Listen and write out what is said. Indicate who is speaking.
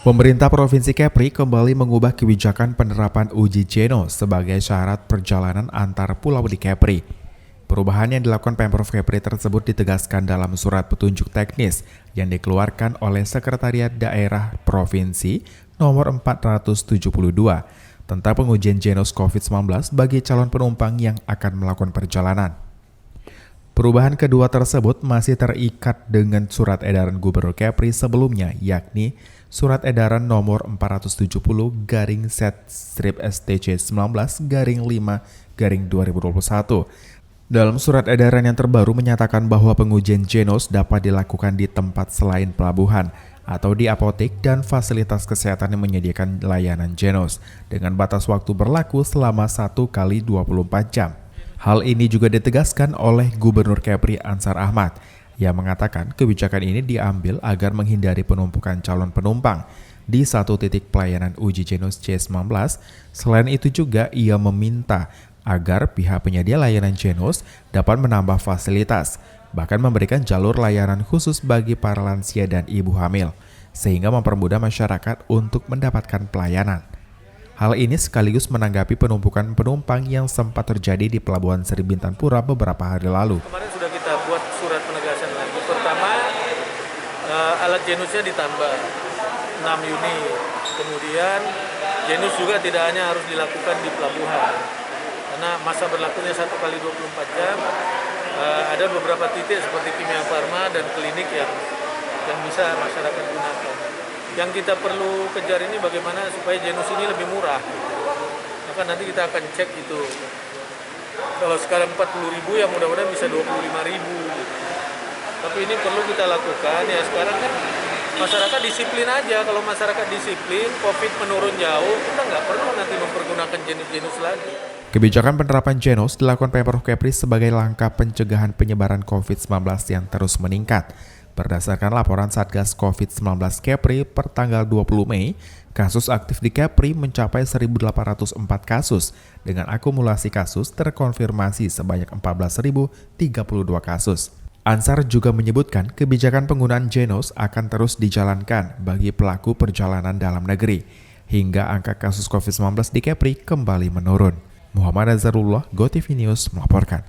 Speaker 1: Pemerintah Provinsi Kepri kembali mengubah kebijakan penerapan uji Genos sebagai syarat perjalanan antar pulau di Kepri. Perubahan yang dilakukan Pemprov Kepri tersebut ditegaskan dalam surat petunjuk teknis yang dikeluarkan oleh Sekretariat Daerah Provinsi nomor 472 tentang pengujian Genos COVID-19 bagi calon penumpang yang akan melakukan perjalanan. Perubahan kedua tersebut masih terikat dengan surat edaran Gubernur Kepri sebelumnya, yakni Surat Edaran Nomor 470/Set/STC19/5/2021. Dalam surat edaran yang terbaru menyatakan bahwa pengujian Genos dapat dilakukan di tempat selain pelabuhan atau di apotek dan fasilitas kesehatan yang menyediakan layanan Genos dengan batas waktu berlaku selama 1 kali 24 jam. Hal ini juga ditegaskan oleh Gubernur Kepri Ansar Ahmad yang mengatakan kebijakan ini diambil agar menghindari penumpukan calon penumpang di satu titik pelayanan uji Genos C19. Selain itu juga ia meminta agar pihak penyedia layanan Genos dapat menambah fasilitas, bahkan memberikan jalur layanan khusus bagi para lansia dan ibu hamil, sehingga mempermudah masyarakat untuk mendapatkan pelayanan. Hal ini sekaligus menanggapi penumpukan penumpang yang sempat terjadi di Pelabuhan Sri Bintang Pura beberapa hari lalu.
Speaker 2: Kemarin sudah kita buat surat penegasan lagi. Pertama, alat Genosnya ditambah 6 unit. Kemudian Genos juga tidak hanya harus dilakukan di pelabuhan, karena masa berlakunya 1 kali 24 jam. Ada beberapa titik seperti Kimia Farma dan klinik yang bisa masyarakat gunakan. Yang kita perlu kejar ini bagaimana supaya Genos ini lebih murah. Maka nanti kita akan cek itu. Kalau sekarang 40.000 ya mudah-mudahan bisa 25.000. Tapi ini perlu kita lakukan ya, sekarang kan masyarakat disiplin aja. Kalau masyarakat disiplin, COVID menurun jauh, kita nggak perlu nanti mempergunakan Genos lagi.
Speaker 1: Kebijakan penerapan Genos dilakukan Pemprov Kepri sebagai langkah pencegahan penyebaran COVID-19 yang terus meningkat. Berdasarkan laporan Satgas COVID-19 Kepri per tanggal 20 Mei, kasus aktif di Kepri mencapai 1.804 kasus dengan akumulasi kasus terkonfirmasi sebanyak 14.032 kasus. Ansar juga menyebutkan kebijakan penggunaan Genos akan terus dijalankan bagi pelaku perjalanan dalam negeri hingga angka kasus COVID-19 di Kepri kembali menurun. Muhammad Azharullah, GoTV News melaporkan.